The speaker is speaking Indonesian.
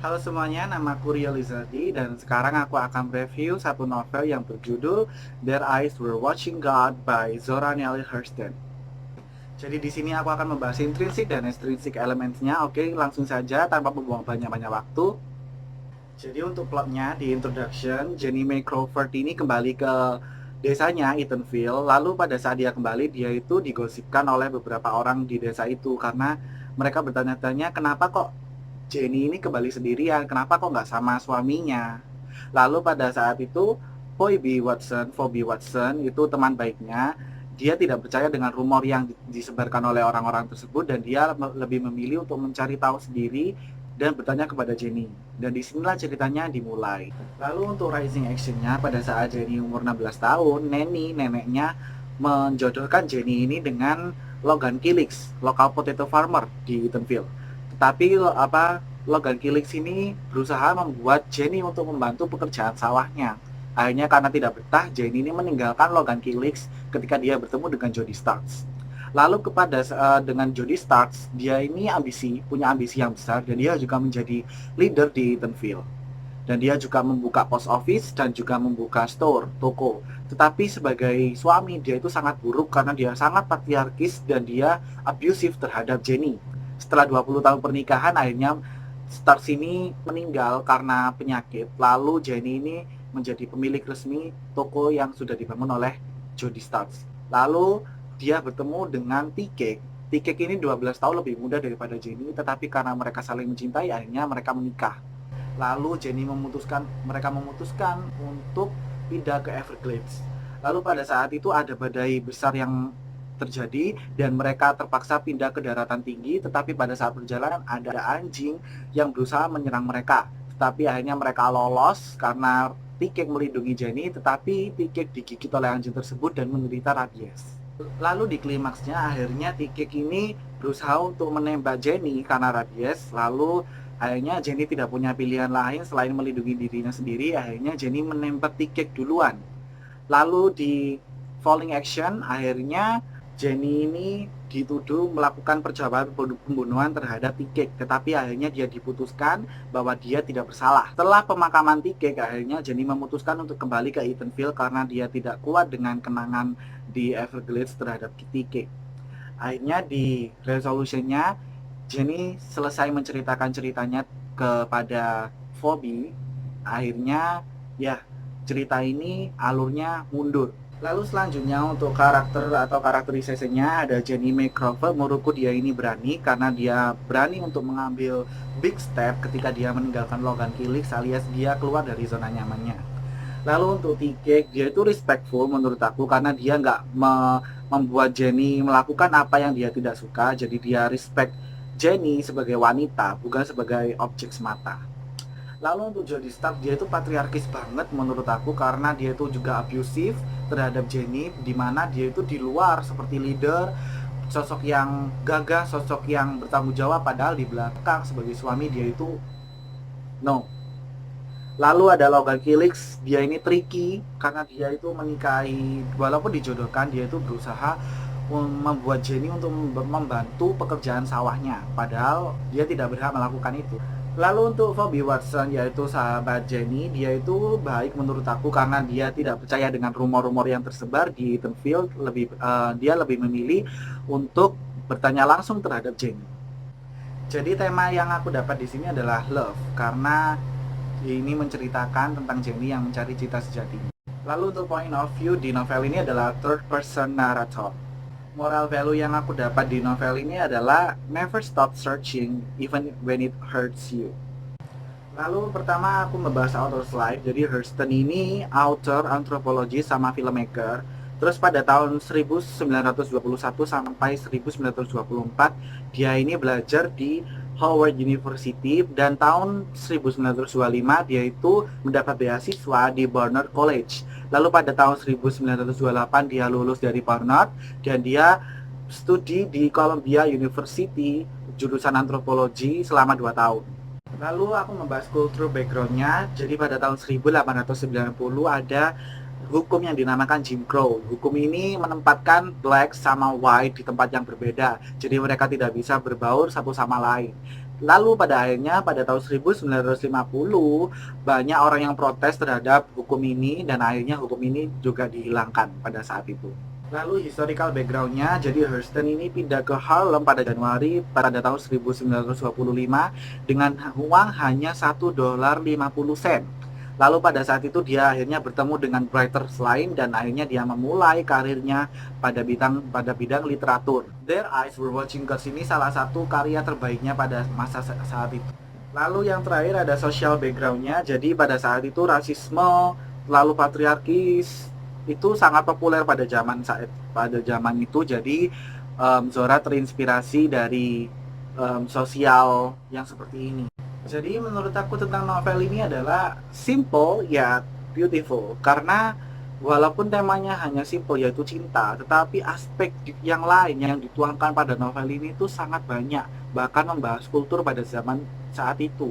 Halo semuanya, namaku Rio Lizardi dan sekarang aku akan review satu novel yang berjudul Their Eyes Were Watching God by Zora Neale Hurston. Jadi di sini aku akan membahas intrinsik dan ekstrinsik elemennya. Oke, langsung saja tanpa membuang banyak-banyak waktu. Jadi untuk plotnya di introduction, Jenny May Crawford ini kembali ke desanya Eatonville. Lalu pada saat dia kembali, dia itu digosipkan oleh beberapa orang di desa itu karena mereka bertanya-tanya kenapa kok Jenny ini kembali sendirian, kenapa kok nggak sama suaminya. Lalu pada saat itu Phoebe Watson itu teman baiknya, dia tidak percaya dengan rumor yang disebarkan oleh orang-orang tersebut dan dia lebih memilih untuk mencari tahu sendiri dan bertanya kepada Jenny. Dan disinilah ceritanya dimulai. Lalu untuk rising actionnya, pada saat Jenny umur 16 tahun, neneknya menjodohkan Jenny ini dengan Logan Killix, local potato farmer di Eatonville. Tetapi Logan Killix ini berusaha membuat Jenny untuk membantu pekerjaan sawahnya. Akhirnya karena tidak betah, Jenny ini meninggalkan Logan Killix ketika dia bertemu dengan Jodie Starks. Lalu dengan Jodie Starks, dia ini punya ambisi yang besar dan dia juga menjadi leader di Eatonville. Dan dia juga membuka post office dan juga membuka toko. Tetapi sebagai suami, dia itu sangat buruk karena dia sangat patriarkis dan dia abusive terhadap Jenny. Setelah 20 tahun pernikahan, akhirnya Starks ini meninggal karena penyakit. Lalu Jenny ini menjadi pemilik resmi toko yang sudah dibangun oleh Jodie Starks. Lalu dia bertemu dengan T-Cake. T-Cake ini 12 tahun lebih muda daripada Jenny, tetapi karena mereka saling mencintai, akhirnya mereka menikah. Lalu mereka memutuskan untuk pindah ke Everglades. Lalu pada saat itu ada badai besar yang terjadi dan mereka terpaksa pindah ke daratan tinggi, tetapi pada saat perjalanan ada anjing yang berusaha menyerang mereka. Tetapi akhirnya mereka lolos karena T-Cake melindungi Jenny, tetapi T-Cake digigit oleh anjing tersebut dan menderita rabies. Lalu di klimaksnya akhirnya T-Cake ini berusaha untuk menembak Jenny karena rabies. Lalu akhirnya Jenny tidak punya pilihan lain selain melindungi dirinya sendiri. Akhirnya Jenny menembak T-Cake duluan. Lalu di falling action akhirnya Jenny ini dituduh melakukan percobaan pembunuhan terhadap T-Cake, tetapi akhirnya dia diputuskan bahwa dia tidak bersalah. Setelah pemakaman T-Cake, akhirnya Jenny memutuskan untuk kembali ke Eatonville karena dia tidak kuat dengan kenangan di Everglades terhadap T-Cake. Akhirnya di resolutionnya, Jenny selesai menceritakan ceritanya kepada Phoebe. Akhirnya ya cerita ini alurnya mundur. Lalu selanjutnya untuk karakter atau karakterisasinya ada Jenny May Crawford. Menurutku dia ini berani karena dia berani untuk mengambil big step ketika dia meninggalkan Logan Killix alias dia keluar dari zona nyamannya. Lalu untuk T-Cake, dia itu respectful menurut aku karena dia nggak membuat Jenny melakukan apa yang dia tidak suka. Jadi dia respect Jenny sebagai wanita, bukan sebagai objek semata. Lalu untuk Jodie Stark, dia itu patriarkis banget menurut aku karena dia itu juga abusive terhadap Jenny, dimana dia itu di luar seperti leader, sosok yang gagah, sosok yang bertanggung jawab, padahal di belakang sebagai suami dia itu no. Lalu ada Logan Killix, dia ini tricky karena dia itu menikahi, walaupun dijodohkan, dia itu berusaha membuat Jenny untuk membantu pekerjaan sawahnya, padahal dia tidak berhak melakukan itu. Lalu untuk Phoebe Watson, yaitu sahabat Jenny, dia itu baik menurut aku karena dia tidak percaya dengan rumor-rumor yang tersebar di Eatonville. Dia lebih memilih untuk bertanya langsung terhadap Jenny. Jadi tema yang aku dapat di sini adalah love karena ini menceritakan tentang Jenny yang mencari cita sejatinya. Lalu untuk point of view di novel ini adalah third person narrator. Moral value yang aku dapat di novel ini adalah never stop searching even when it hurts you. Lalu pertama aku membahas author's life. Jadi Hurston ini author, antropologi sama filmmaker. Terus pada tahun 1921 sampai 1924 dia ini belajar di Howard University dan tahun 1925 dia itu mendapat beasiswa di Barnard College. Lalu pada tahun 1928 dia lulus dari Barnard dan dia studi di Columbia University jurusan antropologi selama 2 tahun. Lalu aku membahas kultur backgroundnya. Jadi pada tahun 1890 ada hukum yang dinamakan Jim Crow. Hukum ini menempatkan black sama white di tempat yang berbeda. Jadi mereka tidak bisa berbaur satu sama lain. Lalu pada akhirnya pada tahun 1950 banyak orang yang protes terhadap hukum ini dan akhirnya hukum ini juga dihilangkan pada saat itu. Lalu historical backgroundnya, jadi Hurston ini pindah ke Harlem pada Januari pada tahun 1925 dengan uang hanya $1.50. Lalu pada saat itu dia akhirnya bertemu dengan writers lain dan akhirnya dia memulai karirnya pada bidang literatur. Their Eyes Were Watching God ini salah satu karya terbaiknya pada masa saat itu. Lalu yang terakhir ada social backgroundnya, jadi pada saat itu rasisme lalu patriarkis itu sangat populer pada zaman itu. Jadi Zora terinspirasi dari sosial yang seperti ini. Jadi menurut aku tentang novel ini adalah simple ya beautiful, karena walaupun temanya hanya simple yaitu cinta, tetapi aspek yang lain yang dituangkan pada novel ini tuh sangat banyak, bahkan membahas kultur pada zaman saat itu.